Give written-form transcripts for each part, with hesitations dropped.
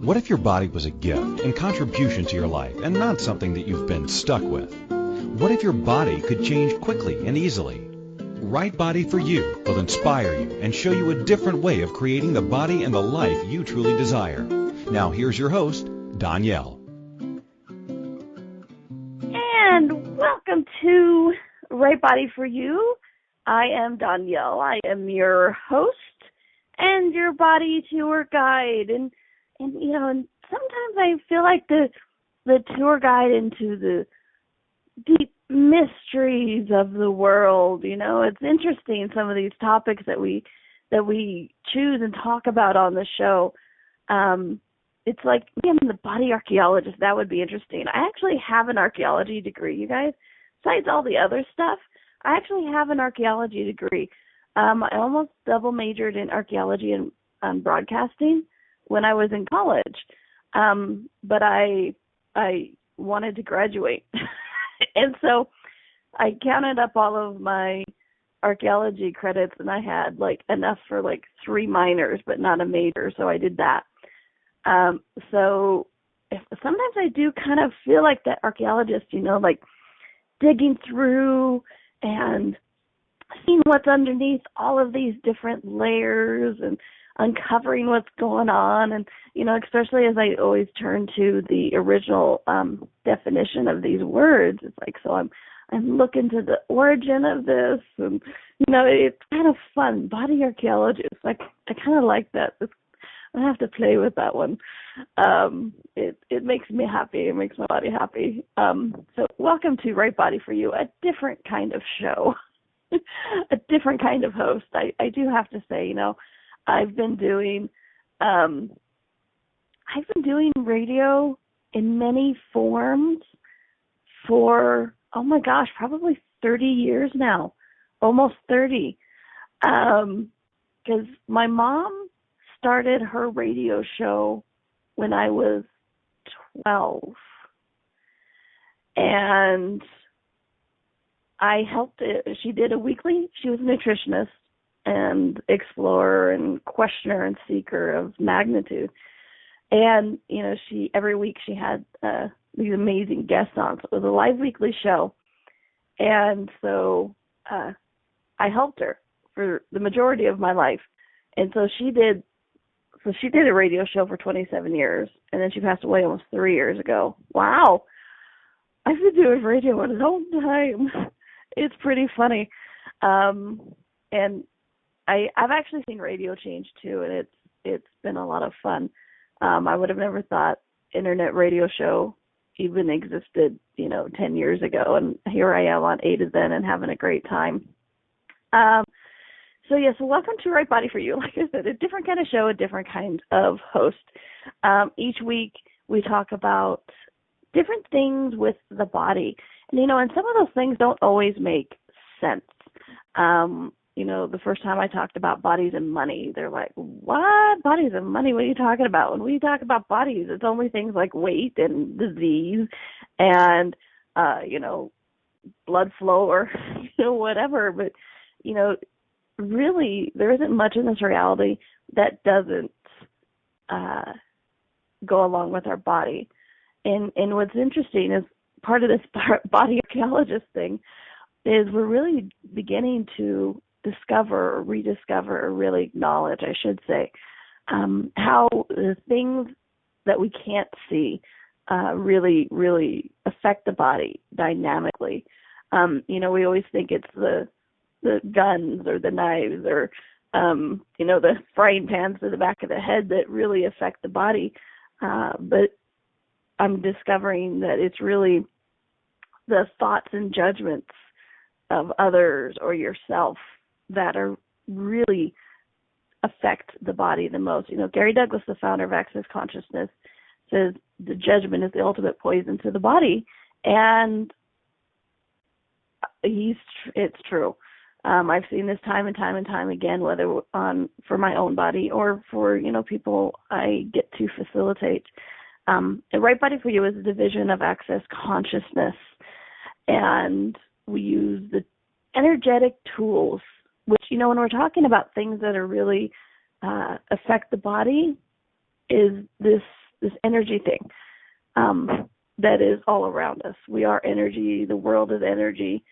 What if your body was a gift and contribution to your life and not something that you've been stuck with? What if your body could change quickly and easily? Right Body for You will inspire you and show you a different way of creating the body and the life you truly desire. Now here's your host, Donnielle. And welcome to Right Body for You. I am Donnielle. I am your host and your body tour guide. And sometimes I feel like the tour guide into the deep mysteries of the world. It's interesting, some of these topics that we choose and talk about on the show. It's like being the body archaeologist. That would be interesting. I actually have an archaeology degree, you guys. Besides all the other stuff, I actually have an archaeology degree. I almost double majored in archaeology and broadcasting when I was in college. But I wanted to graduate. And so I counted up all of my archaeology credits, and I had enough for 3 minors, but not a major. So I did that. Sometimes I do kind of feel like that archaeologist, digging through and seeing what's underneath all of these different layers and uncovering what's going on. And, especially as I always turn to the original definition of these words, it's so I'm looking to the origin of this, and, it's kind of fun. Body archaeologist, I kind of like that. I have to play with that one. It makes me happy. It makes my body happy. So welcome to Right Body for You, a different kind of show, a different kind of host. I do have to say, I've been doing radio in many forms for, oh my gosh, probably 30 years now, almost 30. Because my mom started her radio show when I was 12. And I helped it. She did a weekly, she was a nutritionist and explorer and questioner and seeker of magnitude. And, every week she had these amazing guests on. So it was a live weekly show. And so I helped her for the majority of my life. And so she did a radio show for 27 years, and then she passed away almost 3 years ago. Wow. I've been doing radio a long time. It's pretty funny. And I've actually seen radio change too, and it's been a lot of fun. I would have never thought internet radio show even existed, 10 years ago, and here I am on A to Z and having a great time. So welcome to Right Body for You. Like I said, a different kind of show, a different kind of host. Each week we talk about different things with the body. And, and some of those things don't always make sense. The first time I talked about bodies and money, they're like, what? Bodies and money? What are you talking about? When we talk about bodies, it's only things like weight and disease and, blood flow or, whatever. But, really, there isn't much in this reality that doesn't go along with our body. And what's interesting is part of this body archaeologist thing is we're really beginning to discover or rediscover or really acknowledge, I should say, how the things that we can't see really, really affect the body dynamically. We always think it's the guns or the knives or, the frying pans to the back of the head that really affect the body. But I'm discovering that it's really the thoughts and judgments of others or yourself that are really affect the body the most. Gary Douglas, the founder of Access Consciousness, says the judgment is the ultimate poison to the body. And it's true. I've seen this time and time and time again, whether for my own body or for, people I get to facilitate. And Right Body for You is a division of Access Consciousness. And we use the energetic tools, which, when we're talking about things that are really affect the body, is this this energy thing that is all around us. We are energy. The world is energy.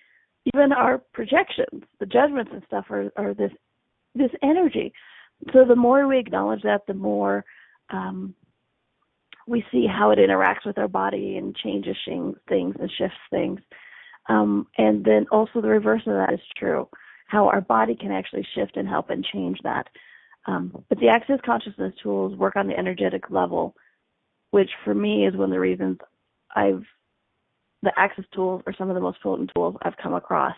Even our projections, the judgments and stuff are this energy. So the more we acknowledge that, the more we see how it interacts with our body and changes things and shifts things. And then also the reverse of that is true, how our body can actually shift and help and change that. But the Access Consciousness tools work on the energetic level, which for me is one of the reasons the Access tools are some of the most potent tools I've come across.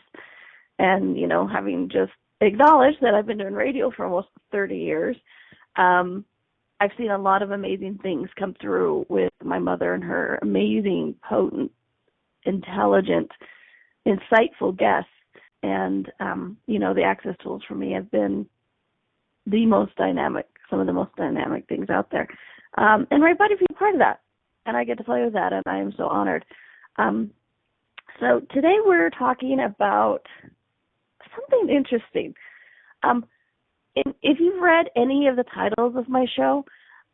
And, having just acknowledged that I've been doing radio for almost 30 years, I've seen a lot of amazing things come through with my mother and her amazing, potent, intelligent, insightful guests. And, the Access tools for me have been some of the most dynamic things out there. And Right Body for You part of that. And I get to play with that, and I am so honored. So today we're talking about something interesting. If you've read any of the titles of my show,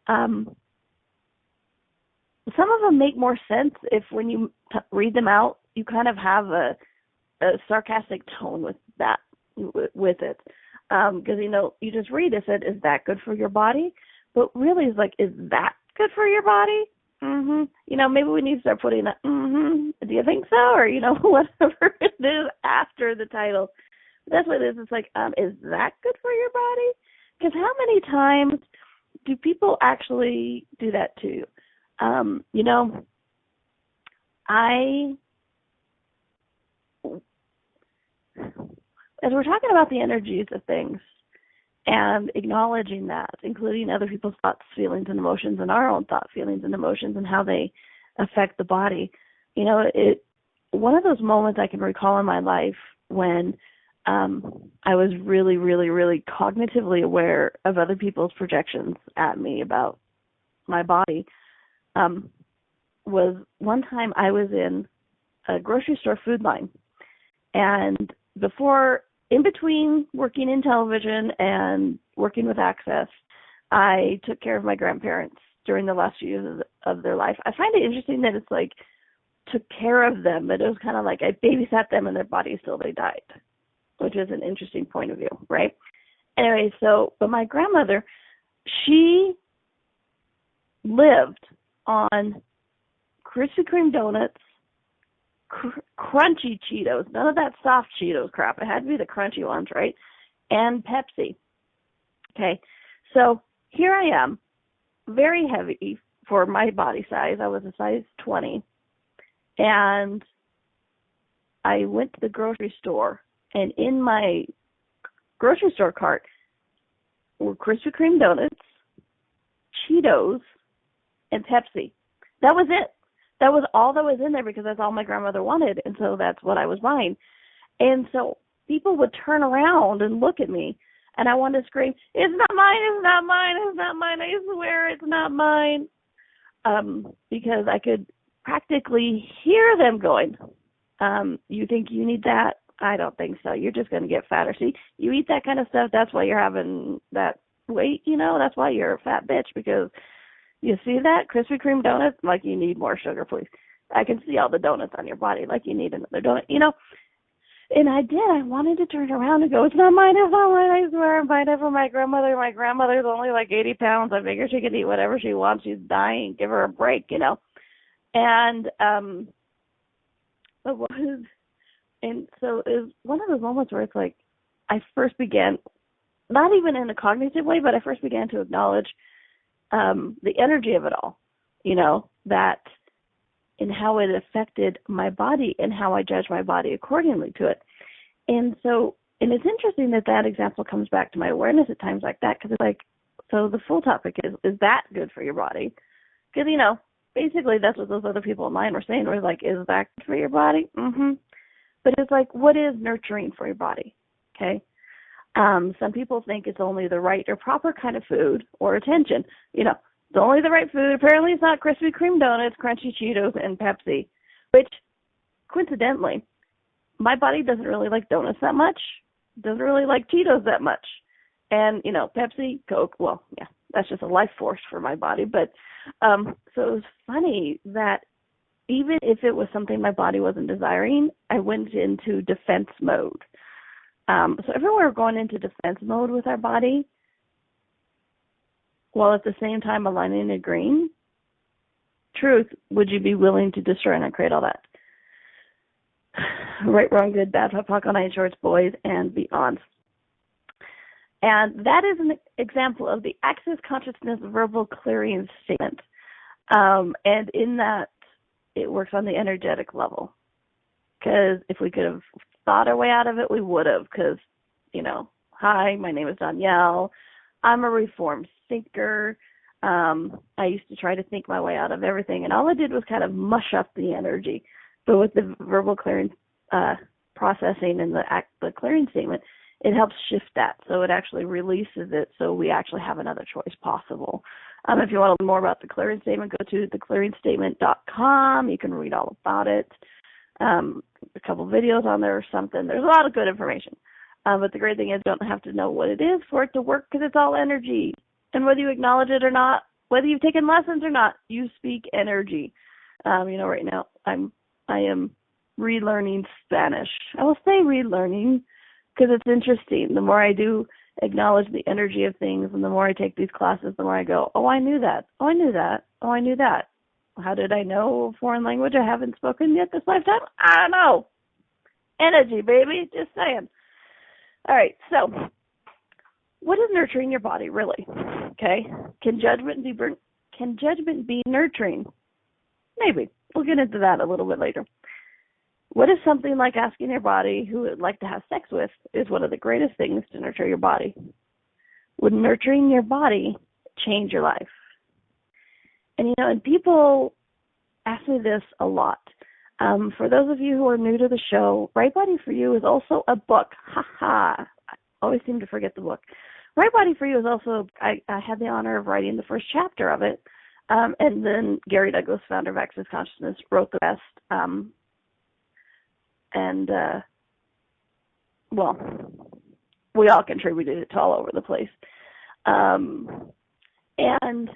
some of them make more sense if when you read them out, you kind of have a sarcastic tone with it. Because, you just read it, said, is that good for your body? But really it's like, is that good for your body? Mm-hmm. Maybe we need to start putting a, do you think so? Or, whatever it is after the title. That's what it is. It's like, is that good for your body? Because how many times do people actually do that to you? As we're talking about the energies of things and acknowledging that, including other people's thoughts, feelings, and emotions, and our own thoughts, feelings, and emotions, and how they affect the body, one of those moments I can recall in my life when I was really, really, really cognitively aware of other people's projections at me about my body was one time I was in a grocery store food line. And in between working in television and working with Access, I took care of my grandparents during the last few years of their life. I find it interesting that it's like took care of them, but it was kind of like I babysat them in their bodies till they died, which is an interesting point of view, right? Anyway, but my grandmother, she lived on Krispy Kreme donuts, crunchy Cheetos, none of that soft Cheetos crap. It had to be the crunchy ones, right? And Pepsi. Okay, so here I am, very heavy for my body size. I was a size 20, and I went to the grocery store, and in my grocery store cart were Krispy Kreme donuts, Cheetos, and Pepsi. That was it. That was all that was in there because that's all my grandmother wanted, and so that's what I was buying. And so people would turn around and look at me, and I wanted to scream, it's not mine, it's not mine, it's not mine, I swear it's not mine, because I could practically hear them going, you think you need that? I don't think so. You're just going to get fatter. See, you eat that kind of stuff, that's why you're having that weight, that's why you're a fat bitch, because you see that? Krispy Kreme donuts? Like you need more sugar, please. I can see all the donuts on your body, like you need another donut, And I did. I wanted to turn around and go, it's not mine, I swear, I'm buying it for my grandmother. My grandmother's only like 80 pounds. I figure she can eat whatever she wants. She's dying. Give her a break, And so it was one of those moments where it's like I first began, not even in a cognitive way, but I first began to acknowledge the energy of it all, that and how it affected my body and how I judge my body accordingly to it. And it's interesting that example comes back to my awareness at times like that, because it's like, so the full topic is that good for your body? Because, basically that's what those other people in line were saying, was like, is that good for your body? Mm-hmm. But it's like, what is nurturing for your body? Okay. Some people think it's only the right or proper kind of food or attention. It's only the right food. Apparently it's not Krispy Kreme donuts, crunchy Cheetos, and Pepsi, which, coincidentally, my body doesn't really like donuts that much, doesn't really like Cheetos that much. And, Pepsi, Coke, well, yeah, that's just a life force for my body. But so it was funny that even if it was something my body wasn't desiring, I went into defense mode. So everywhere we're going into defense mode with our body, while at the same time aligning and agreeing, truth, would you be willing to destroy and uncreate all that? Right, wrong, good, bad, POC, all nine shorts, boys, and beyond. And that is an example of the Access Consciousness verbal clearing statement. And in that, it works on the energetic level. Because if we could have thought our way out of it, we would have. Because, hi, my name is Donnielle. I'm a reformed thinker. I used to try to think my way out of everything, and all I did was kind of mush up the energy. But with the verbal clearing processing and the clearing statement, it helps shift that. So it actually releases it so we actually have another choice possible. If you want to learn more about the clearing statement, go to theclearingstatement.com. You can read all about it. A couple videos on there or something. There's a lot of good information. But the great thing is you don't have to know what it is for it to work because it's all energy. And whether you acknowledge it or not, whether you've taken lessons or not, you speak energy. Right now I am relearning Spanish. I will say relearning because it's interesting. The more I do acknowledge the energy of things and the more I take these classes, the more I go, oh, I knew that. Oh, I knew that. Oh, I knew that. How did I know a foreign language I haven't spoken yet this lifetime? I don't know. Energy, baby. Just saying. All right, so what is nurturing your body, really? Okay, can judgment be nurturing? Maybe. We'll get into that a little bit later. What is something like asking your body who it would like to have sex with is one of the greatest things to nurture your body. Would nurturing your body change your life? And and people ask me this a lot. For those of you who are new to the show, Right Body for You is also a book. I always seem to forget the book. Right Body for You is also, I had the honor of writing the first chapter of it. And then Gary Douglas, founder of Access Consciousness, wrote the rest. We all contributed it to all over the place. And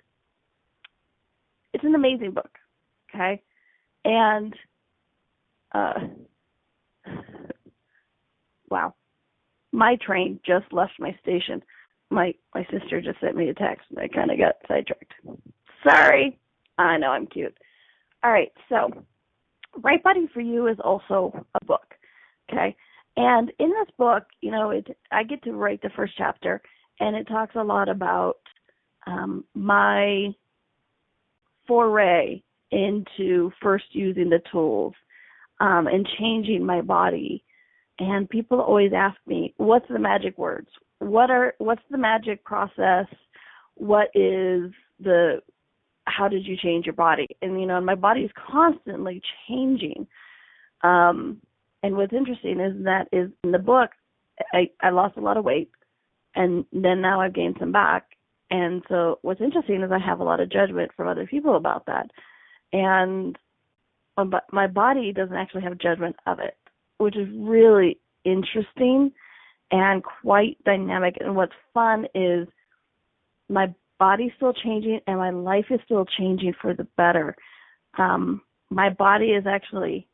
it's an amazing book, okay? And, wow, my train just left my station. My sister just sent me a text, and I kind of got sidetracked. Sorry. I know, I'm cute. All right, so Right Body for You is also a book, okay? And in this book, I get to write the first chapter, and it talks a lot about my foray into first using the tools and changing my body. And people always ask me, what's the magic words? What's the magic process? How did you change your body? And, my body is constantly changing. And what's interesting is in the book, I lost a lot of weight, and then now I've gained some back. And so what's interesting is I have a lot of judgment from other people about that. And my body doesn't actually have judgment of it, which is really interesting and quite dynamic. And what's fun is my body's still changing and my life is still changing for the better. My body is actually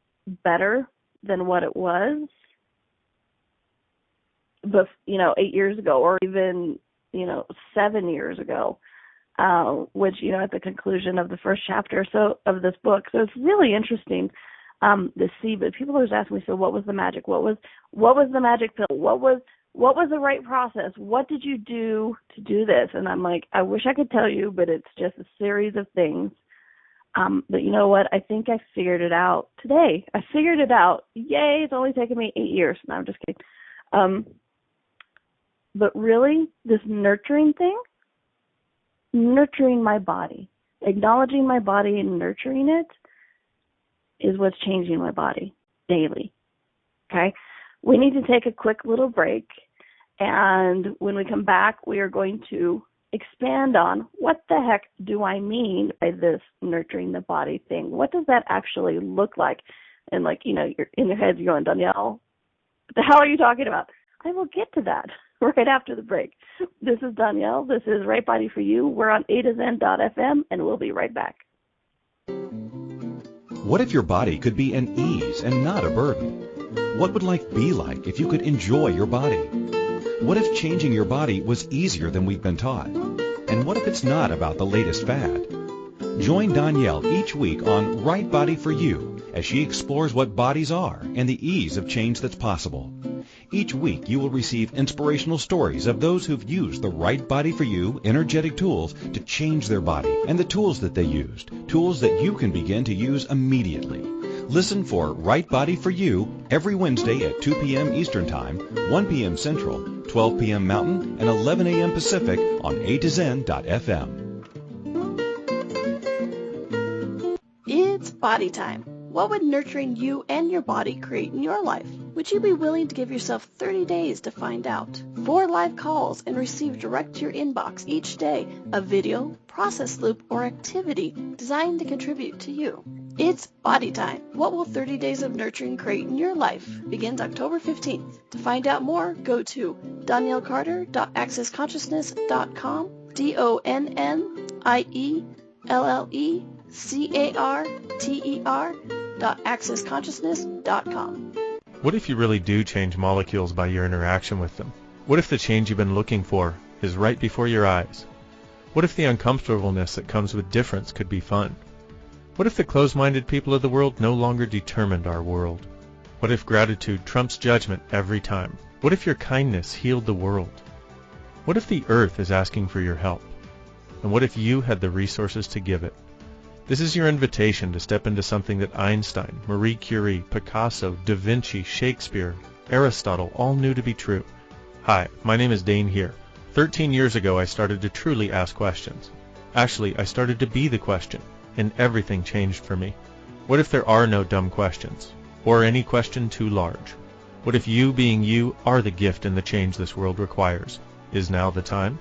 better than what it was, but 8 years ago, or even 7 years ago, which at the conclusion of the first chapter of this book. So it's really interesting to see. But people always ask me, so what was the magic? What was the magic pill? What was the right process? What did you do to do this? And I'm like, I wish I could tell you, but it's just a series of things. But you know what? I think I figured it out today. I figured it out. Yay, it's only taken me 8 years. No, I'm just kidding. But really, this nurturing thing, nurturing my body, acknowledging my body and nurturing it is what's changing my body daily. Okay? We need to take a quick little break. And when we come back, we are going to expand on what the heck do I mean by this nurturing the body thing? What does that actually look like? And you're in your head, you're going, Donnielle, what the hell are you talking about? I will get to that. right after the break. This is Donnielle. This is Right Body for You. We're on attnetion.fm, and we'll be right back. What if your body could be an ease and not a burden? What would life be like if you could enjoy your body? What if changing your body was easier than we've been taught? And what if it's not about the latest fad? Join Donnielle each week on Right Body for You as she explores what bodies are and the ease of change that's possible. Each week you will receive inspirational stories of those who've used the Right Body for You energetic tools to change their body and the tools that they used, tools that you can begin to use immediately. Listen for Right Body for You every Wednesday at 2 p.m. Eastern Time, 1 p.m. Central, 12 p.m. Mountain, and 11 a.m. Pacific on attnetion.fm. It's body time. What would nurturing you and your body create in your life? Would you be willing to give yourself 30 days to find out? 4 live calls and receive direct to your inbox each day a video, process loop, or activity designed to contribute to you. It's body time. What will 30 days of nurturing create in your life? Begins October 15th. To find out more, go to DonnielleCarter.accessconsciousness.com, DonnielleCarter.accessconsciousness.com. What if you really do change molecules by your interaction with them? What if the change you've been looking for is right before your eyes? What if the uncomfortableness that comes with difference could be fun? What if the closed-minded people of the world no longer determined our world? What if gratitude trumps judgment every time? What if your kindness healed the world? What if the earth is asking for your help? And what if you had the resources to give it? This is your invitation to step into something that Einstein, Marie Curie, Picasso, Da Vinci, Shakespeare, Aristotle all knew to be true. Hi, my name is Dane here. 13 years ago I started to truly ask questions. Actually, I started to be the question, and everything changed for me. What if there are no dumb questions, or any question too large? What if you being you are the gift and the change this world requires? Is now the time?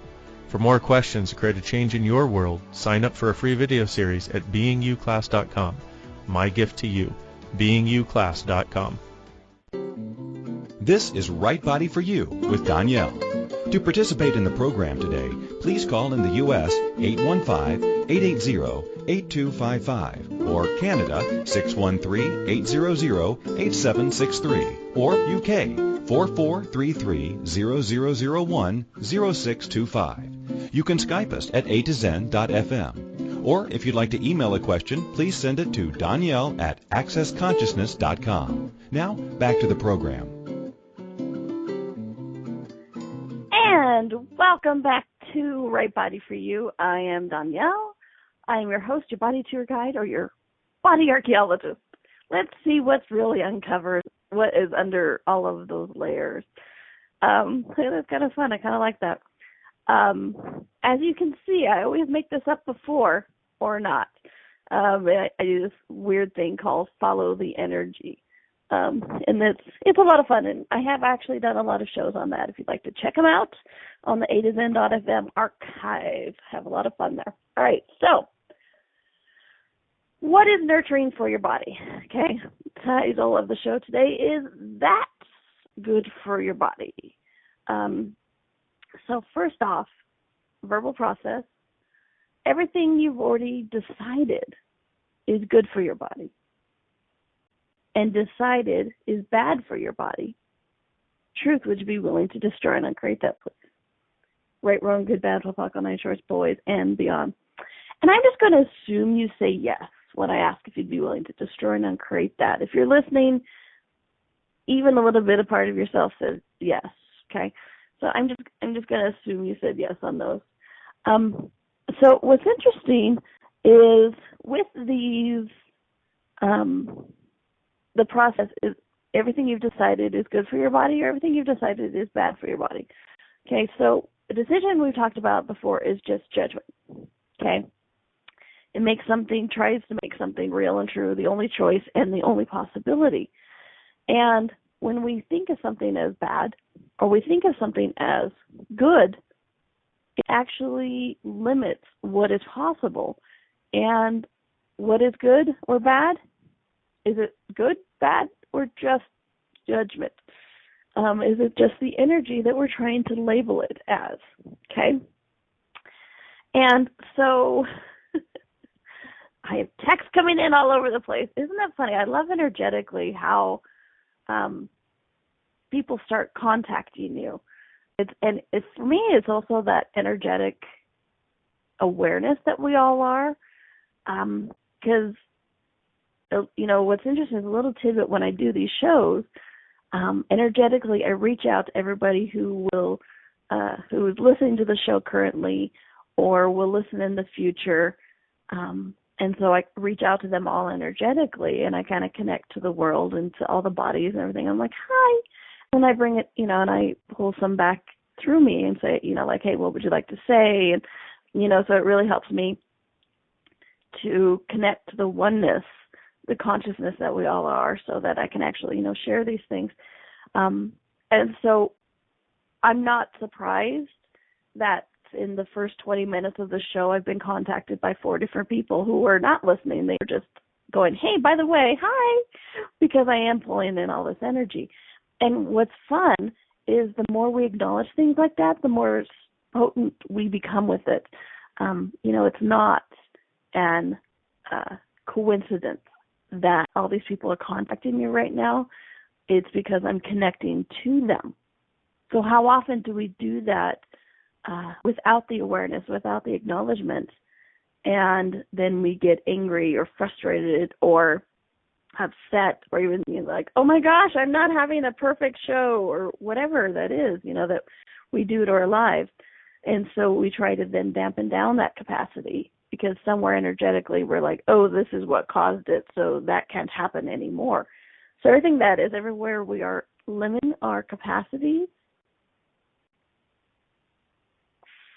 For more questions to create a change in your world, sign up for a free video series at beingyouclass.com. My gift to you, beingyouclass.com. This is Right Body for You with Donnielle. To participate in the program today, please call in the U.S. 815-880-8255 or Canada 613-800-8763 or UK 4433-0001-0625. You can Skype us at attnetion.fm. Or if you'd like to email a question, please send it to Donnielle@accessconsciousness.com. Now, back to the program. And welcome back to Right Body for You. I am Donnielle. I am your host, your body tour guide, or your body archaeologist. Let's see what's really uncovered, what is under all of those layers. That's kind of fun. I kind of like that. As you can see, I always make this up before or not. I do this weird thing called follow the energy. And it's a lot of fun, and I have actually done a lot of shows on that. If you'd like to check them out on the attnetion.fm archive, have a lot of fun there. All right, so what is nurturing for your body? Okay, the title of the show today is That's Good for Your Body. So first off, verbal process. Everything you've already decided is good for your body and decided is bad for your body. Truth, would you be willing to destroy and uncreate that, please? Right, wrong, good, bad, flip, on night shorts, boys, and beyond. And I'm just going to assume you say yes when I ask if you'd be willing to destroy and uncreate that. If you're listening, even a little bit of part of yourself says yes, okay? So I'm just going to assume you said yes on those. So what's interesting is with these, the process is everything you've decided is good for your body or everything you've decided is bad for your body. Okay, so the decision we've talked about before is just judgment. Okay, it tries to make something real and true, the only choice and the only possibility. And when we think of something as bad or we think of something as good, it actually limits what is possible. And what is good or bad? Is it good, bad, or just judgment? Is it just the energy that we're trying to label it as? Okay? And so I have texts coming in all over the place. Isn't that funny? I love energetically how people start contacting you. It's for me, it's also that energetic awareness that we all are. Because, what's interesting is a little tidbit when I do these shows, energetically I reach out to everybody who is listening to the show currently or will listen in the future. And so I reach out to them all energetically, and I kind of connect to the world and to all the bodies and everything. I'm like, hi. And I bring it, and I pull some back through me and say, like, hey, what would you like to say? And, so it really helps me to connect to the oneness, the consciousness that we all are, so that I can actually, share these things. And so I'm not surprised that in the first 20 minutes of the show, I've been contacted by 4 different people who were not listening. They were just going, hey, by the way, hi, because I am pulling in all this energy. And what's fun is the more we acknowledge things like that, the more potent we become with it. It's not an coincidence that all these people are contacting me right now. It's because I'm connecting to them. So how often do we do that without the awareness, without the acknowledgement, and then we get angry or frustrated or upset or even like, oh my gosh, I'm not having a perfect show or whatever that is, that we do to our lives. And so we try to then dampen down that capacity because somewhere energetically we're like, oh, this is what caused it, so that can't happen anymore. So everything that is everywhere we are limiting our capacity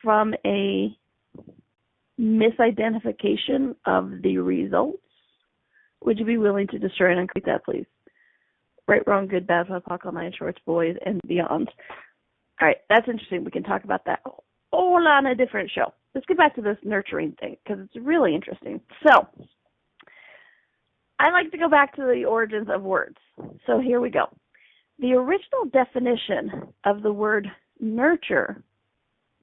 from a misidentification of the results. Would you be willing to destroy and uncreate that, please? Right, wrong, good, bad, BOD, 9 shorts, boys, and beyond. All right, that's interesting. We can talk about that all on a different show. Let's get back to this nurturing thing because it's really interesting. So I like to go back to the origins of words. So here we go. The original definition of the word nurture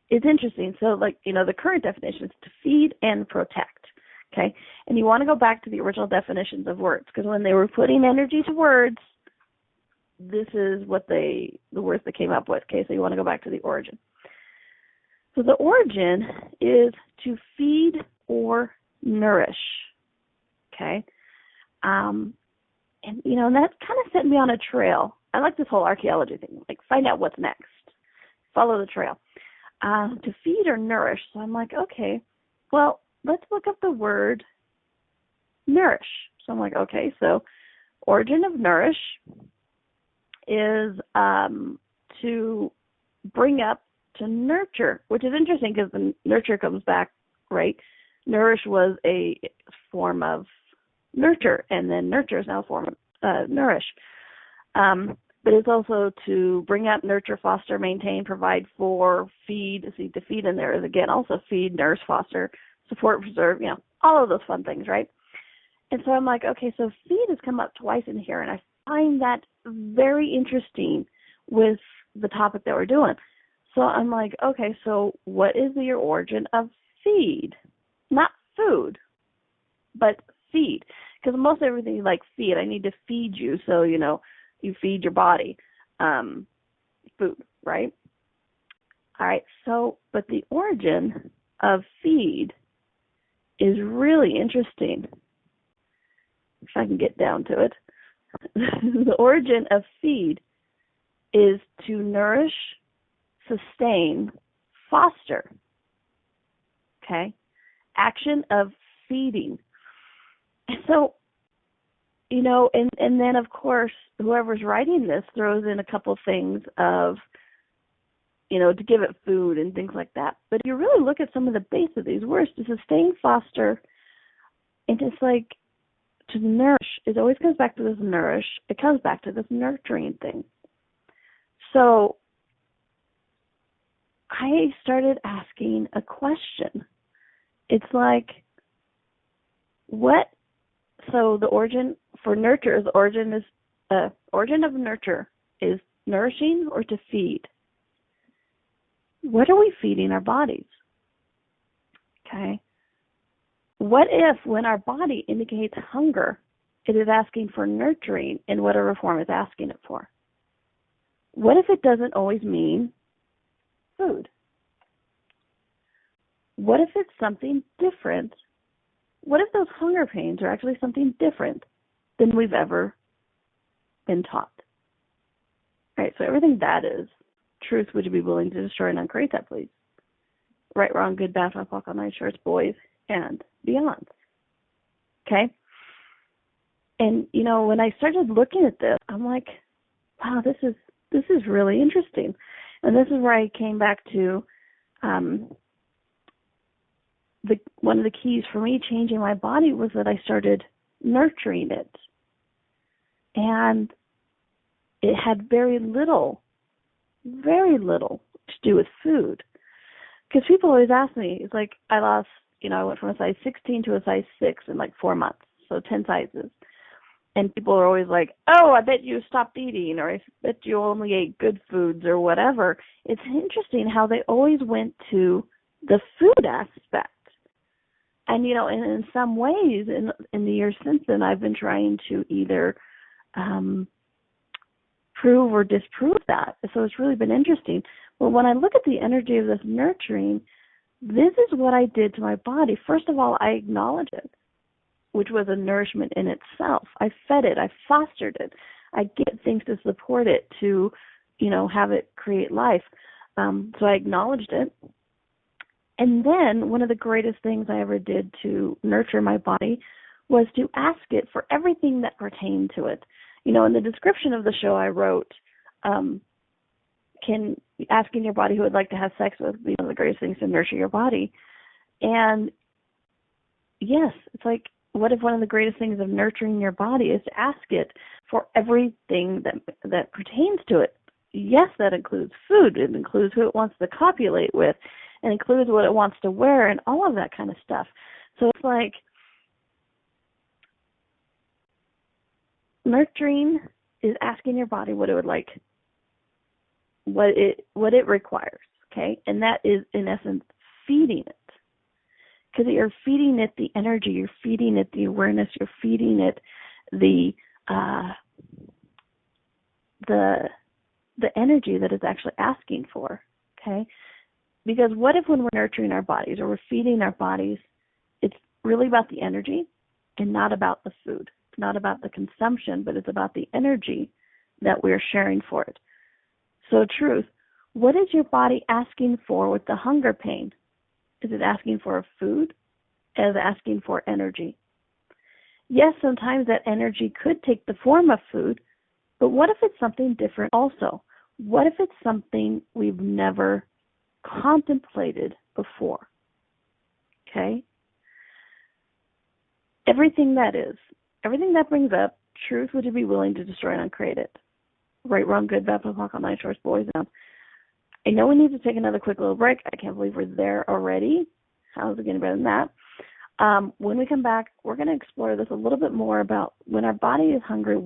is interesting. So, the current definition is to feed and protect, okay? And you want to go back to the original definitions of words because when they were putting energy to words, this is what the words they came up with, okay? So you want to go back to the origin. So the origin is to feed or nourish, okay? And that kind of set me on a trail. I like this whole archaeology thing, find out what's next, follow the trail. To feed or nourish. So I'm like, okay, well, let's look up the word nourish. So I'm like, okay, so origin of nourish is to bring up, to nurture, which is interesting because the nurture comes back, right? Nourish was a form of nurture, and then nurture is now a form of nourish. But it's also to bring up, nurture, foster, maintain, provide for, feed. See, to feed in there is, again, also feed, nurse, foster, support, preserve, all of those fun things, right? And so I'm like, okay, so feed has come up twice in here, and I find that very interesting with the topic that we're doing. So I'm like, okay, so what is the origin of feed? Not food, but feed. Because most everything like feed, I need to feed you, so, you feed your body, food, right? All right, so, but the origin of feed is really interesting, if I can get down to it. The origin of feed is to nourish, sustain, foster, okay? Action of feeding. And so, and then, of course, whoever's writing this throws in a couple things of, to give it food and things like that. But if you really look at some of the base of these words, to sustain, foster, and just to nourish, it always comes back to this nourish. It comes back to this nurturing thing. So I started asking a question. It's like, so the origin for nurture is origin of nurture is nourishing or to feed? What are we feeding our bodies? Okay. What if when our body indicates hunger, it is asking for nurturing in whatever form it's asking it for? What if it doesn't always mean food? What if it's something different? What if those hunger pains are actually something different than we've ever been taught? All right, so everything that is truth, would you be willing to destroy and uncreate that, please? Right, wrong, good, bad, top, walk, all night, shorts, boys, and beyond. Okay? And, you know, when I started looking at this, I'm like, wow, this is really interesting. And this is where I came back to one of the keys for me changing my body was that I started nurturing it. And it had very little to do with food. Because people always ask me, it's like I went from a size 16 to a size 6 in like 4 months, so 10 sizes. And people are always like, oh, I bet you stopped eating, or I bet you only ate good foods, or whatever. It's interesting how they always went to the food aspect. And, you know, in some ways, in the years since then, I've been trying to either prove or disprove that. So it's really been interesting. But when I look at the energy of this nurturing, this is what I did to my body. First of all, I acknowledge it, which was a nourishment in itself. I fed it. I fostered it. I get things to support it, to, you know, have it create life. So I acknowledged it. And then one of the greatest things I ever did to nurture my body was to ask it for everything that pertained to it. You know, in the description of the show I wrote, asking your body who would like to have sex with, you know, the greatest things to nurture your body. And yes, it's like, what if one of the greatest things of nurturing your body is to ask it for everything that pertains to it? Yes, that includes food. It includes who it wants to copulate with. It includes what it wants to wear and all of that kind of stuff. So it's like nurturing is asking your body what it would like, what it requires, okay? And that is, in essence, feeding it. Because you're feeding it the energy, you're feeding it the awareness, you're feeding it the energy that it's actually asking for, okay? Because what if when we're nurturing our bodies or we're feeding our bodies, it's really about the energy and not about the food. It's not about the consumption, but it's about the energy that we're sharing for it. So truth, what is your body asking for with the hunger pain? Is it asking for food? Is it asking for energy? Yes, sometimes that energy could take the form of food, but what if it's something different also? What if it's something we've never contemplated before? Okay? Everything that brings up truth, would you be willing to destroy and uncreate it? Right, wrong, good, bad, o'clock, all night, shorts, boys, down. I know we need to take another quick little break. I can't believe we're there already. How's it getting better than that? When we come back, we're going to explore this a little bit more about when our body is hungry,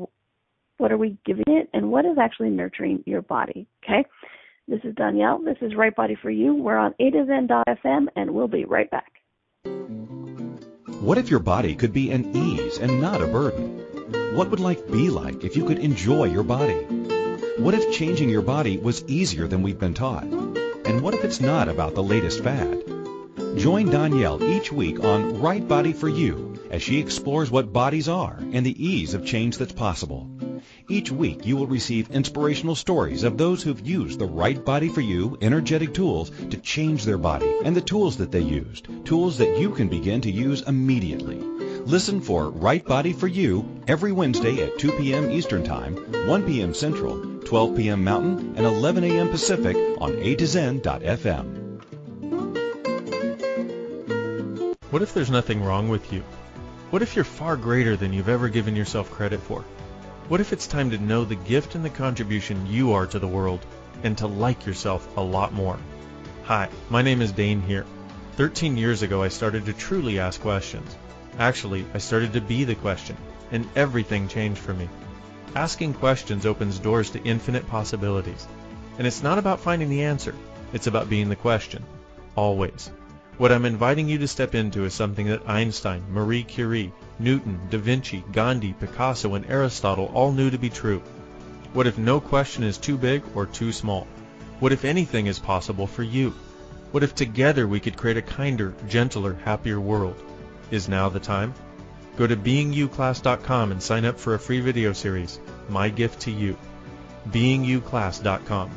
what are we giving it, and what is actually nurturing your body, okay? This is Donnielle. This is Right Body for You. We're on attnetion.fm, and we'll be right back. What if your body could be an ease and not a burden? What would life be like if you could enjoy your body? What if changing your body was easier than we've been taught? And what if it's not about the latest fad? Join Donnielle each week on Right Body for You as she explores what bodies are and the ease of change that's possible. Each week you will receive inspirational stories of those who've used the Right Body for You energetic tools to change their body and the tools that they used, tools that you can begin to use immediately. Listen for Right Body for You every Wednesday at 2 p.m. Eastern Time, 1 p.m. Central, 12 p.m. Mountain, and 11 a.m. Pacific on attnetion.fm. What if there's nothing wrong with you? What if you're far greater than you've ever given yourself credit for? What if it's time to know the gift and the contribution you are to the world and to like yourself a lot more? Hi, my name is Dane here. 13 years ago I started to truly ask questions. Actually, I started to be the question, and everything changed for me. Asking questions opens doors to infinite possibilities. And it's not about finding the answer. It's about being the question. Always. What I'm inviting you to step into is something that Einstein, Marie Curie, Newton, Da Vinci, Gandhi, Picasso, and Aristotle all knew to be true. What if no question is too big or too small? What if anything is possible for you? What if together we could create a kinder, gentler, happier world? Is now the time? Go to beingyouclass.com and sign up for a free video series, My Gift to You. beingyouclass.com.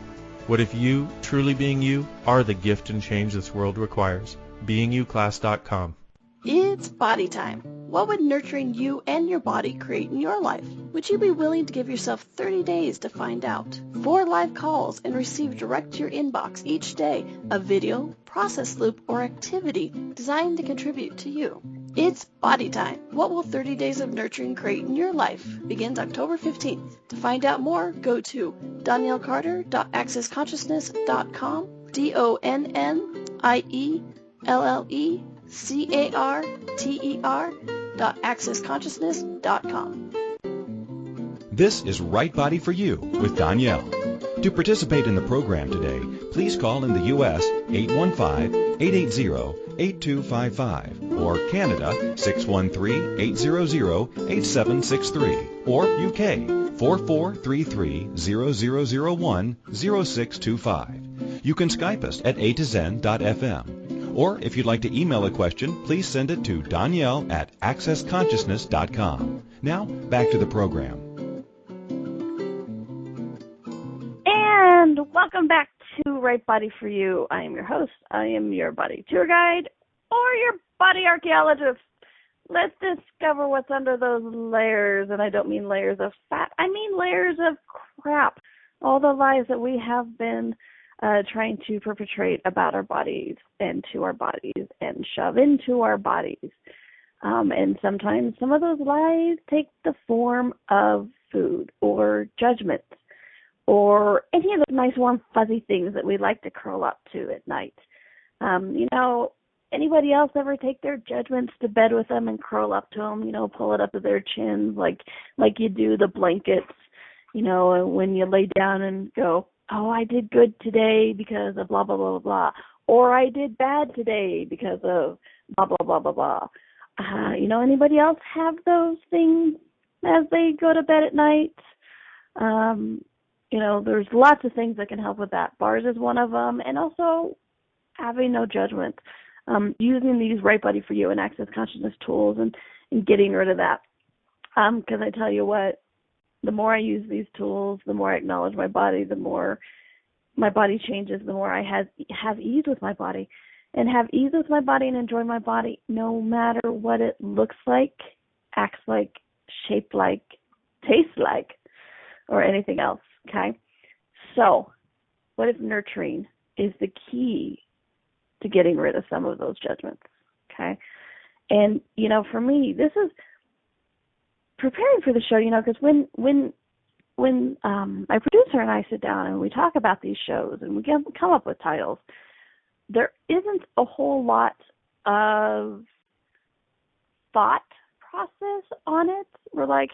What if you, truly being you, are the gift and change this world requires? beingyouclass.com. It's body time. What would nurturing you and your body create in your life? Would you be willing to give yourself 30 days to find out? 4 live calls and receive direct to your inbox each day a video, process loop, or activity designed to contribute to you. It's body time. What will 30 days of nurturing create in your life? Begins October 15th. To find out more, go to DonnielleCarter.accessconsciousness.com, DonnielleCarter.accessconsciousness.com. This is Right Body for You with Donnielle. To participate in the program today, please call in the U.S. 815-880-8255 or Canada 613-800-8763 or UK 4433-0001-0625. You can Skype us at a2zen.fm. Or if you'd like to email a question, please send it to Donnielle@accessconsciousness.com. Now, back to the program. And welcome back to Right Body for You. I am your host. I am your body tour guide or your body archaeologist. Let's discover what's under those layers. And I don't mean layers of fat. I mean layers of crap. All the lies that we have been trying to perpetrate about our bodies and to our bodies and shove into our bodies. And sometimes some of those lies take the form of food or judgments, or any of those nice, warm, fuzzy things that we like to curl up to at night. Anybody else ever take their judgments to bed with them and curl up to them, pull it up to their chins like you do the blankets, when you lay down and go, oh, I did good today because of blah, blah, blah, blah, blah. Or I did bad today because of blah, blah, blah, blah, blah. Anybody else have those things as they go to bed at night? There's lots of things that can help with that. Bars is one of them, and also having no judgment. Using these Right Body for You and Access Consciousness tools and getting rid of that. Because I tell you what, the more I use these tools, the more I acknowledge my body, the more my body changes, the more I have ease with my body. And have ease with my body and enjoy my body no matter what it looks like, acts like, shaped like, tastes like, or anything else. Okay, so what if nurturing is the key to getting rid of some of those judgments? Okay, and for me, this is preparing for the show. Because when my producer and I sit down and we talk about these shows and we come up with titles, there isn't a whole lot of thought process on it. We're like,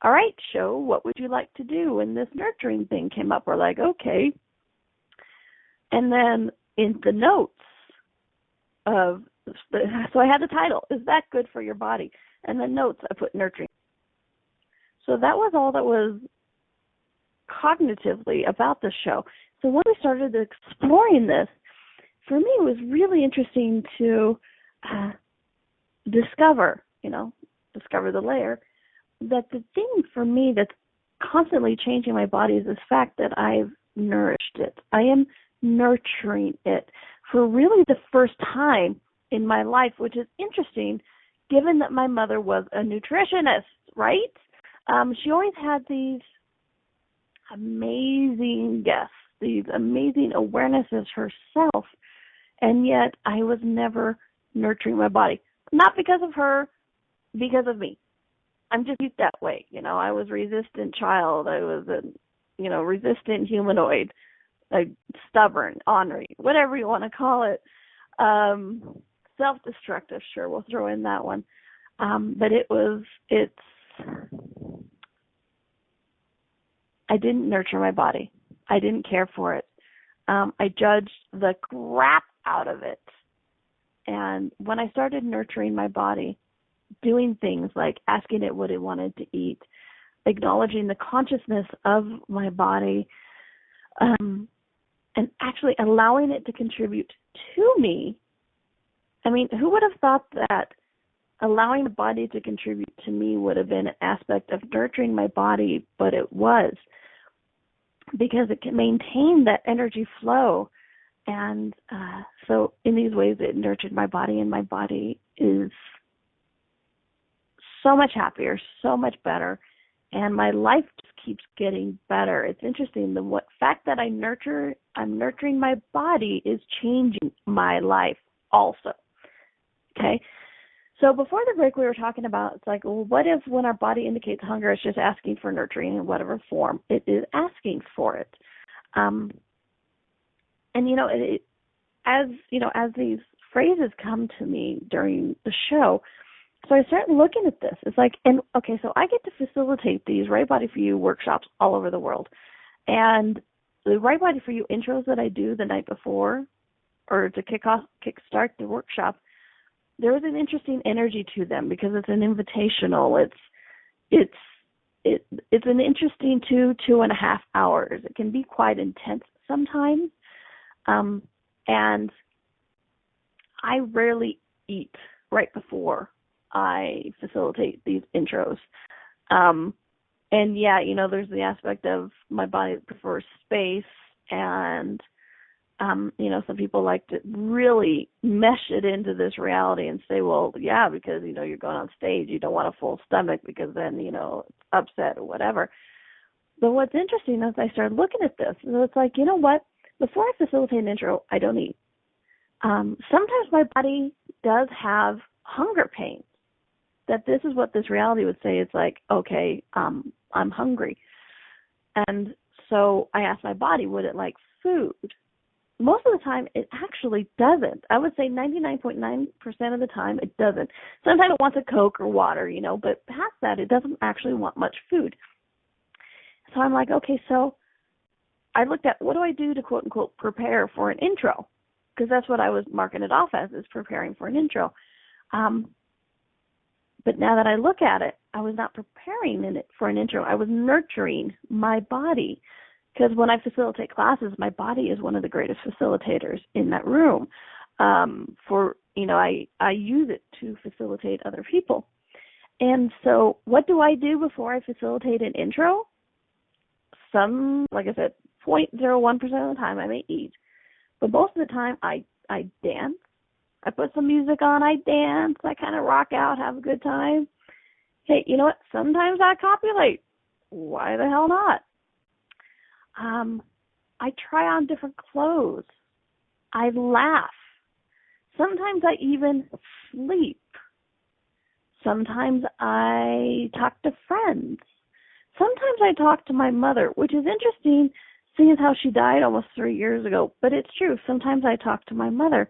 all right, show, what would you like to do? And this nurturing thing came up. We're like, okay. And then in the notes so I had the title, Is That Good for Your Body? And the notes, I put nurturing. So that was all that was cognitively about the show. So when we started exploring this, for me, it was really interesting to discover the layer, that the thing for me that's constantly changing my body is this fact that I've nourished it. I am nurturing it for really the first time in my life, which is interesting given that my mother was a nutritionist, right? She always had these amazing gifts, these amazing awarenesses herself, and yet I was never nurturing my body. Not because of her, because of me. I'm just that way. I was a resistant child. I was a, resistant humanoid, stubborn, ornery, whatever you want to call it. Self-destructive, sure, we'll throw in that one. But I didn't nurture my body. I didn't care for it. I judged the crap out of it. And when I started nurturing my body, doing things like asking it what it wanted to eat, acknowledging the consciousness of my body, and actually allowing it to contribute to me. I mean, who would have thought that allowing the body to contribute to me would have been an aspect of nurturing my body, but it was, because it can maintain that energy flow. And so in these ways, it nurtured my body, and my body is so much happier, so much better, and my life just keeps getting better. It's interesting, the fact that I'm nurturing my body is changing my life also. Okay? So before the break, we were talking about, it's like, well, what if when our body indicates hunger, it's just asking for nurturing in whatever form it is asking for it? And, as these phrases come to me during the show, so I started looking at this. It's like, so I get to facilitate these Right Body For You workshops all over the world. And the Right Body For You intros that I do the night before, or to kickstart the workshop, there is an interesting energy to them because it's an invitational. It's an interesting 2.5 hours. It can be quite intense sometimes. And I rarely eat right before I facilitate these intros. And yeah, there's the aspect of my body that prefers space, and some people like to really mesh it into this reality and say, well, yeah, because, you're going on stage, you don't want a full stomach because then, it's upset or whatever. But what's interesting is I started looking at this, and it's like, you know what? Before I facilitate an intro, I don't eat. Sometimes my body does have hunger pains, that this is what this reality would say. It's like, okay, I'm hungry. And so I asked my body, would it like food? Most of the time, it actually doesn't. I would say 99.9% of the time, it doesn't. Sometimes it wants a Coke or water, but past that, it doesn't actually want much food. So I'm like, okay, so I looked at, what do I do to quote unquote prepare for an intro? Because that's what I was marking it off as, is preparing for an intro. But now that I look at it, I was not preparing for an intro. I was nurturing my body. Because when I facilitate classes, my body is one of the greatest facilitators in that room. I use it to facilitate other people. And so what do I do before I facilitate an intro? Like I said, 0.01% of the time I may eat. But most of the time I dance. I put some music on, I dance, I kind of rock out, have a good time. Hey, you know what? Sometimes I copulate. Why the hell not? I try on different clothes. I laugh. Sometimes I even sleep. Sometimes I talk to friends. Sometimes I talk to my mother, which is interesting, seeing how she died almost 3 years ago. But it's true. Sometimes I talk to my mother.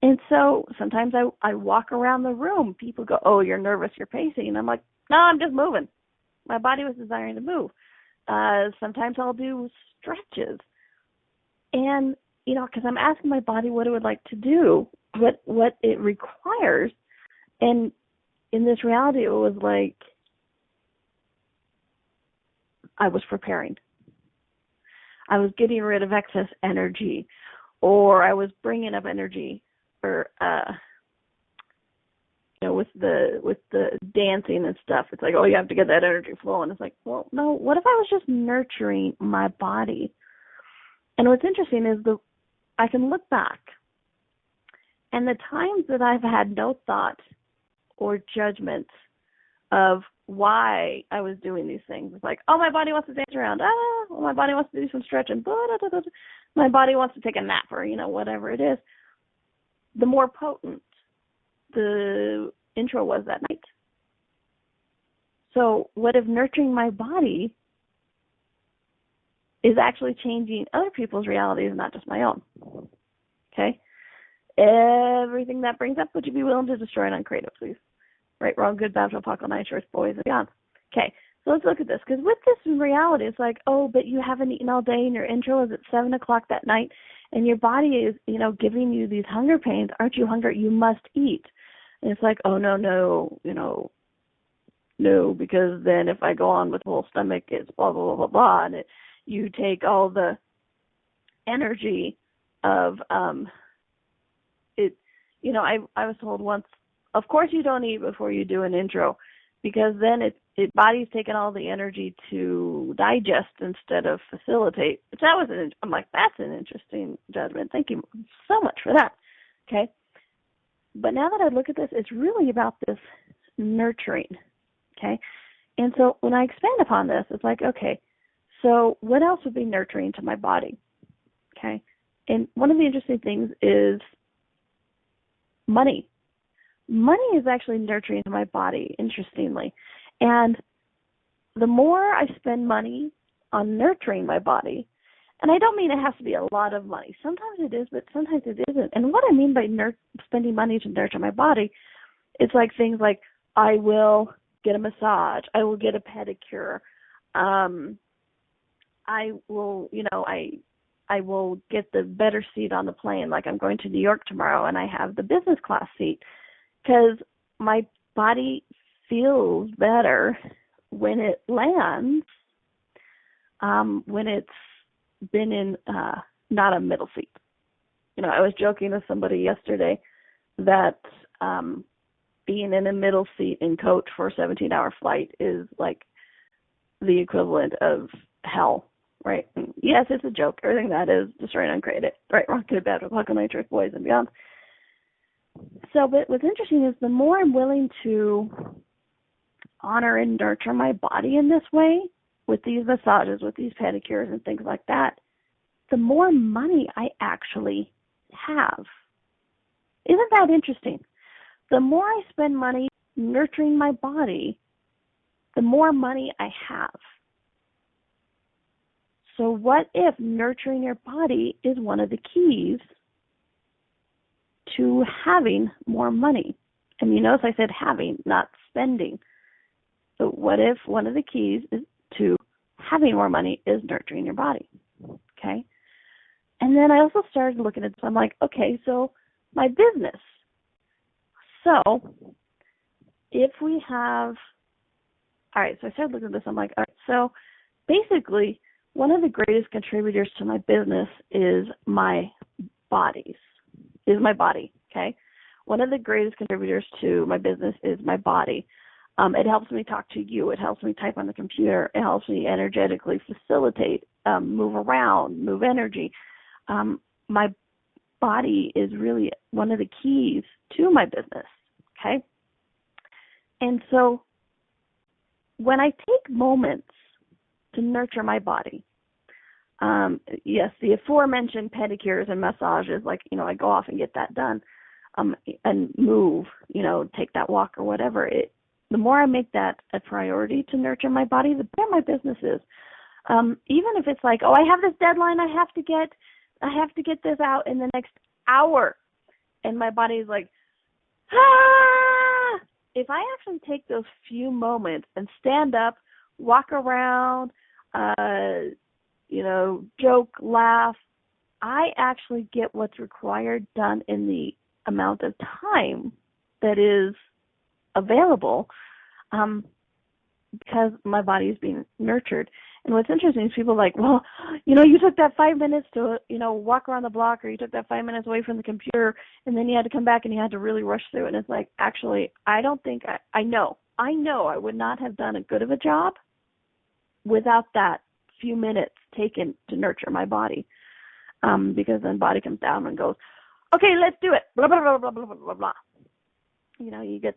And so sometimes I walk around the room. People go, oh, you're nervous, you're pacing. And I'm like, no, I'm just moving. My body was desiring to move. Sometimes I'll do stretches. And, because I'm asking my body what it would like to do, what it requires. And in this reality, it was like I was preparing. I was getting rid of excess energy, or I was bringing up energy, or with the dancing and stuff. It's like, oh, you have to get that energy flowing. It's like, well, no. What if I was just nurturing my body? And what's interesting is I can look back, and the times that I've had no thought or judgment of why I was doing these things. It's like, oh, my body wants to dance around. Well, my body wants to do some stretching. My body wants to take a nap, or, whatever it is. The more potent the intro was that night. So what if nurturing my body is actually changing other people's realities and not just my own? Okay? Everything that brings up, would you be willing to destroy and uncreate it, please? Right, wrong, good, bad, apocalypse, night, choice, boys, and beyond. Okay, So let's look at this, because with this in reality, it's like, oh, but you haven't eaten all day, and your intro is at 7 o'clock that night, and your body is, giving you these hunger pains. Aren't you hungry? You must eat. And it's like, oh, no, no, because then if I go on with full stomach, it's blah, blah, blah, blah, blah, and you take all the energy of it. I was told once, of course you don't eat before you do an intro, because then body's taking all the energy to digest instead of facilitate. Which I'm like, that's an interesting judgment. Thank you so much for that. Okay. But now that I look at this, it's really about this nurturing. Okay. And so when I expand upon this, it's like, okay, so what else would be nurturing to my body? Okay. And one of the interesting things is money. Money is actually nurturing to my body, interestingly. And the more I spend money on nurturing my body, and I don't mean it has to be a lot of money. Sometimes it is, but sometimes it isn't. And what I mean by spending money to nurture my body, it's like things like I will get a massage, I will get a pedicure, I will, I will get the better seat on the plane. Like I'm going to New York tomorrow, and I have the business class seat, because my body feels better when it lands, when it's been in not a middle seat. I was joking with somebody yesterday that being in a middle seat in coach for a 17-hour flight is like the equivalent of hell, right? And yes, it's a joke. Everything that is destroyed and uncreated, right, wrong, good, bad, Republican, nitrous, boys, and beyond. So, but what's interesting is the more I'm willing to honor and nurture my body in this way, with these massages, with these pedicures and things like that, the more money I actually have. Isn't that interesting? The more I spend money nurturing my body, the more money I have. So what if nurturing your body is one of the keys to having more money? And you notice I said having, not spending. So what if one of the keys is to having more money is nurturing your body? Okay. And then I also started looking at this. I'm like, okay, so my business. So if we have, all right, so I started looking at this. I'm like, all right, so basically one of the greatest contributors to my business is my body, okay? One of the greatest contributors to my business is my body. It helps me talk to you. It helps me type on the computer. It helps me energetically facilitate, move around, move energy. My body is really one of the keys to my business, okay? And so when I take moments to nurture my body, yes, the aforementioned pedicures and massages, like, I go off and get that done, and move, take that walk or whatever, the more I make that a priority to nurture my body, the better my business is. Even if it's like, oh, I have this deadline I have to get this out in the next hour, and my body is like, ah! If I actually take those few moments and stand up, walk around, joke, laugh, I actually get what's required done in the amount of time that is available, because my body is being nurtured. And what's interesting is people are like, well, you took that 5 minutes to, walk around the block, or you took that 5 minutes away from the computer, and then you had to come back and you had to really rush through it. And it's like, actually, I don't think I know I would not have done as good of a job without that few minutes taken to nurture my body, because then body comes down and goes, okay, let's do it, blah, blah, blah, blah, blah, blah, blah, blah. You get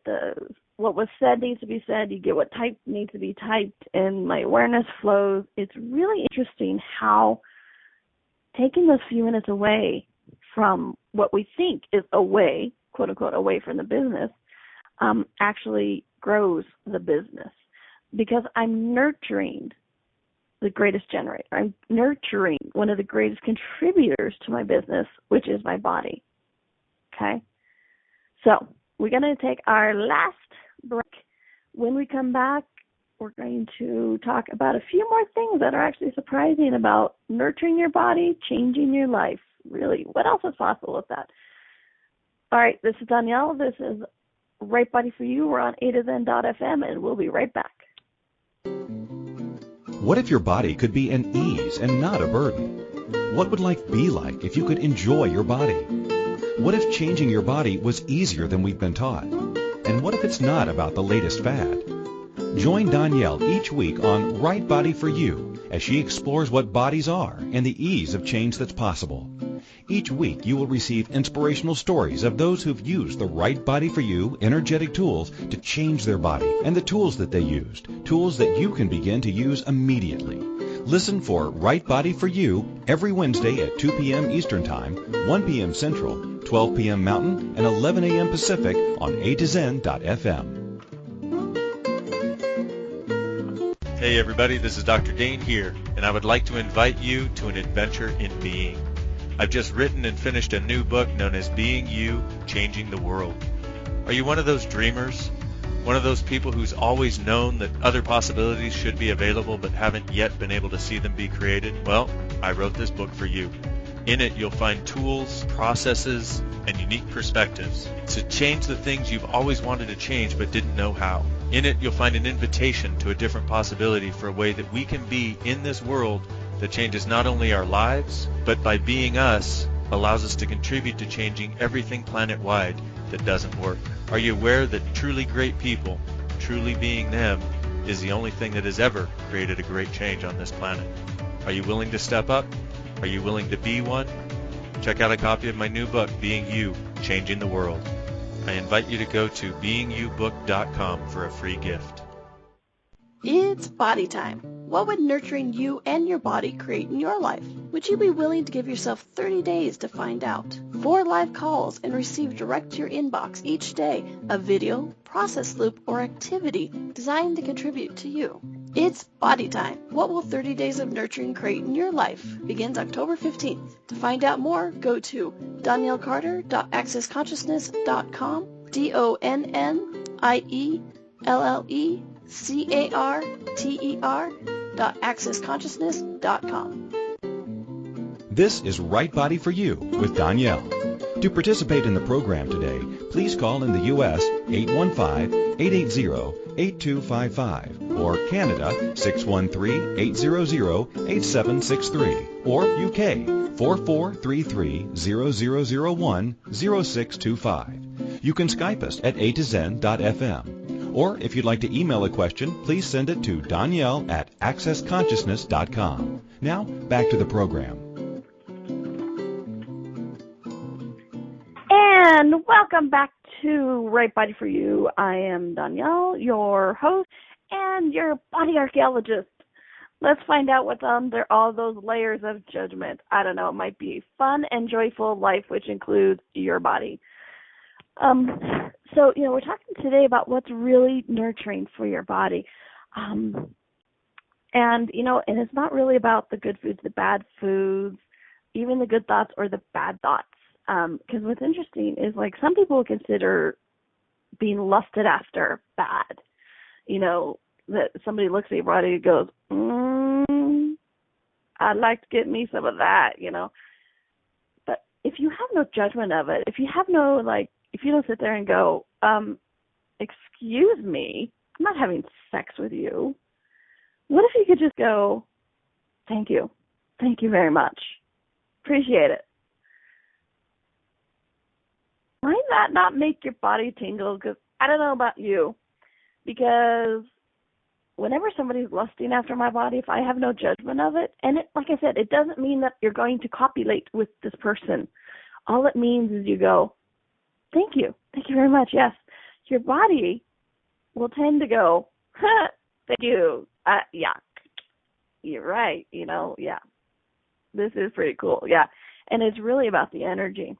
what was said needs to be said, you get what typed needs to be typed, and my awareness flows. It's really interesting how taking those few minutes away from what we think is away, quote unquote, away from the business, actually grows the business, because I'm nurturing the greatest generator. I'm nurturing one of the greatest contributors to my business, which is my body. Okay? So we're going to take our last break. When we come back, we're going to talk about a few more things that are actually surprising about nurturing your body, changing your life. Really, what else is possible with that? All right, this is Donnielle. This is Right Body for You. We're on attnetion.fm, and we'll be right back. What if your body could be an ease and not a burden? What would life be like if you could enjoy your body? What if changing your body was easier than we've been taught? And what if it's not about the latest fad? Join Donnielle each week on Right Body for You as she explores what bodies are and the ease of change that's possible. Each week you will receive inspirational stories of those who've used the Right Body for You energetic tools to change their body and the tools that they used, tools that you can begin to use immediately. Listen for Right Body for You every Wednesday at 2 p.m. Eastern Time, 1 p.m. Central, 12 p.m. Mountain, and 11 a.m. Pacific on attnetion.fm. Hey everybody, this is Dr. Dane here, and I would like to invite you to an adventure in being. I've just written and finished a new book known as Being You, Changing the World. Are you one of those dreamers? One of those people who's always known that other possibilities should be available but haven't yet been able to see them be created? Well, I wrote this book for you. In it, you'll find tools, processes, and unique perspectives to change the things you've always wanted to change but didn't know how. In it, you'll find an invitation to a different possibility for a way that we can be in this world that changes not only our lives, but by being us, allows us to contribute to changing everything planet-wide that doesn't work. Are you aware that truly great people, truly being them, is the only thing that has ever created a great change on this planet? Are you willing to step up? Are you willing to be one? Check out a copy of my new book, Being You, Changing the World. I invite you to go to beingyoubook.com for a free gift. It's body time. What would nurturing you and your body create in your life? Would you be willing to give yourself 30 days to find out? 4 live calls and receive direct to your inbox each day a video, process loop, or activity designed to contribute to you. It's body time. What will 30 days of nurturing create in your life? Begins October 15th. To find out more, go to DonnielleCarter.accessconsciousness.com, DonnielleCarter.accessconsciousness.com. This is Right Body for You with Donnielle. To participate in the program today, please call in the U.S. 815-880-8255 or Canada 613-800-8763 or UK 4433-0001-0625. You can Skype us at attnetion.fm. Or if you'd like to email a question, please send it to Donnielle@accessconsciousness.com. Now, back to the program. And welcome back to Right Body for You. I am Donnielle, your host and your body archaeologist. Let's find out what's under all those layers of judgment. I don't know, it might be fun and joyful life, which includes your body. So, we're talking today about what's really nurturing for your body. And it's not really about the good foods, the bad foods, even the good thoughts or the bad thoughts. Because what's interesting is, some people consider being lusted after bad. That somebody looks at your body and goes, I'd like to get me some of that, But if you have no judgment of it, if you have no, if you don't sit there and go, excuse me, I'm not having sex with you. What if you could just go, thank you. Thank you very much. Appreciate it. Might that not make your body tingle? Because I don't know about you, because whenever somebody's lusting after my body, if I have no judgment of it, and like I said, it doesn't mean that you're going to copulate with this person. All it means is you go, thank you very much, yes. Your body will tend to go, thank you, yeah, you're right, yeah. This is pretty cool, yeah. And it's really about the energy.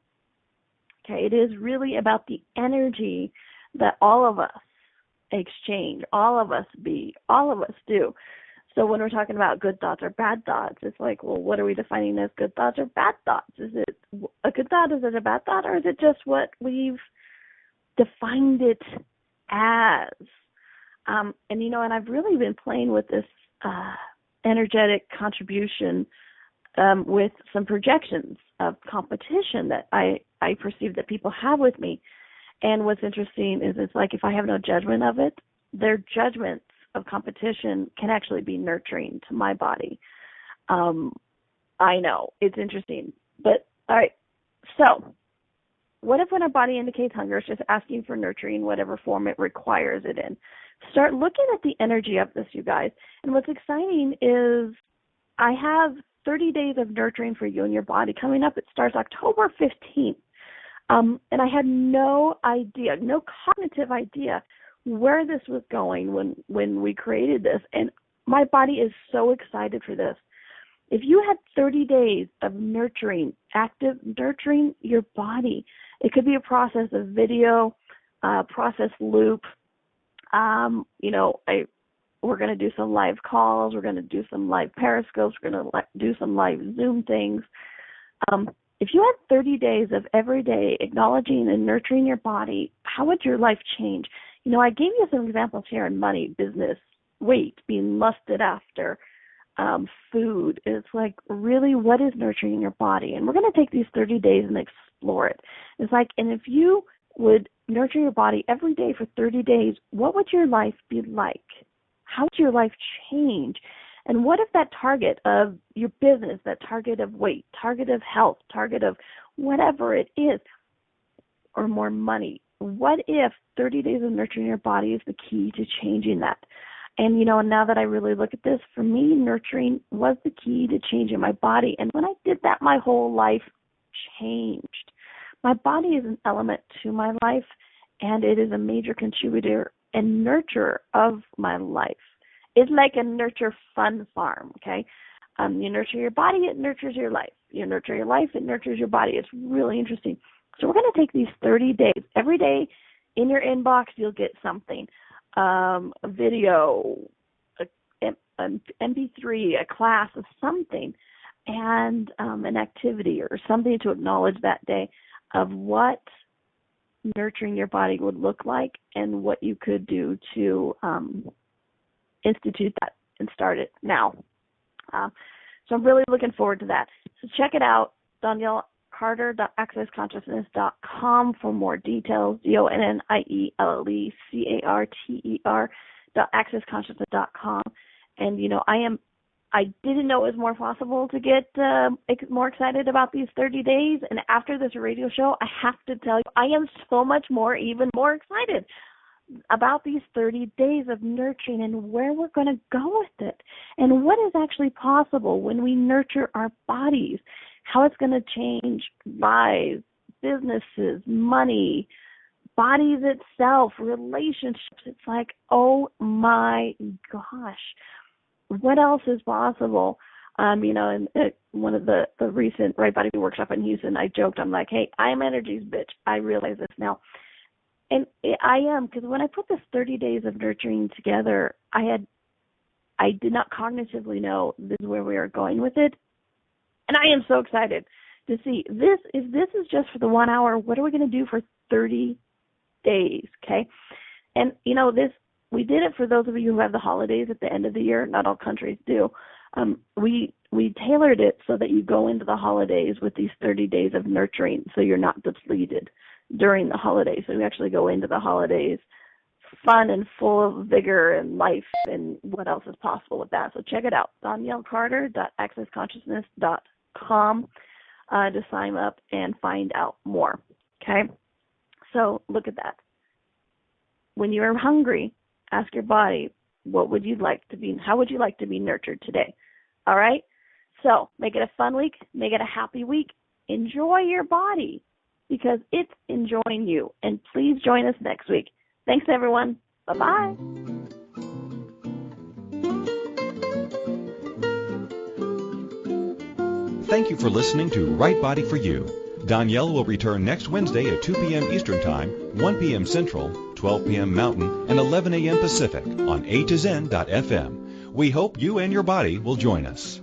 Okay, it is really about the energy that all of us exchange, all of us be, all of us do. So when we're talking about good thoughts or bad thoughts, it's like, well, what are we defining as good thoughts or bad thoughts? Is it a good thought? Is it a bad thought? Or is it just what we've defined it as? And I've really been playing with this energetic contribution with some projections of competition that I perceive that people have with me. And what's interesting is it's like if I have no judgment of it, their judgments of competition can actually be nurturing to my body. I know, it's interesting. But, all right, so what if when our body indicates hunger, it's just asking for nurturing whatever form it requires it in? Start looking at the energy of this, you guys. And what's exciting is I have 30 days of nurturing for you and your body coming up. It starts October 15th. And I had no idea, no cognitive idea where this was going when we created this. And my body is so excited for this. If you had 30 days of nurturing, active nurturing your body, it could be a process of video, process loop. We're going to do some live calls. We're going to do some live periscopes. We're going to do some live Zoom things. If you had 30 days of every day acknowledging and nurturing your body, how would your life change? I gave you some examples here in money, business, weight, being lusted after, food. It's like, really, what is nurturing your body? And we're going to take these 30 days and explore it. It's like, and if you would nurture your body every day for 30 days, what would your life be like? How would your life change? And what if that target of your business, that target of weight, target of health, target of whatever it is, or more money, what if 30 days of nurturing your body is the key to changing that? And, now that I really look at this, for me, nurturing was the key to changing my body. And when I did that, my whole life changed. My body is an element to my life, and it is a major contributor and nurturer of my life. It's like a nurture fun farm, okay? You nurture your body, it nurtures your life. You nurture your life, it nurtures your body. It's really interesting. So we're going to take these 30 days. Every day in your inbox, you'll get something. A video, an MP3, a class of something, and an activity or something to acknowledge that day of what nurturing your body would look like and what you could do to institute that and start it now. So I'm really looking forward to that. So check it out, Donnielle Carter.accessconsciousness.com for more details, DonnielleCarter.accessconsciousness.com. And, I didn't know it was more possible to get more excited about these 30 days. And after this radio show, I have to tell you, I am so much more, even more excited about these 30 days of nurturing and where we're going to go with it and what is actually possible when we nurture our bodies, how it's going to change lives, businesses, money, bodies itself, relationships. It's like, oh my gosh, what else is possible? In one of the recent Right Body Workshop in Houston, I joked, I'm like, hey, I am energy's bitch. I realize this now. And I am, because when I put this 30 days of nurturing together, I did not cognitively know this is where we are going with it. And I am so excited to see this. If this is just for the 1 hour, what are we going to do for 30 days, okay? And, we did it for those of you who have the holidays at the end of the year. Not all countries do. We tailored it so that you go into the holidays with these 30 days of nurturing so you're not depleted during the holidays. So we actually go into the holidays fun and full of vigor and life and what else is possible with that. So check it out, DonnielleCarter.accessconsciousness.com to sign up and find out more, okay? So look at that. When you're hungry, ask your body, what would you like to be, how would you like to be nurtured today? All right? So make it a fun week. Make it a happy week. Enjoy your body because it's enjoying you. And please join us next week. Thanks, everyone. Bye-bye. Thank you for listening to Right Body for You. Donnielle will return next Wednesday at 2 p.m. Eastern Time, 1 p.m. Central, 12 p.m. Mountain, and 11 a.m. Pacific on A to Zen.fm. We hope you and your body will join us.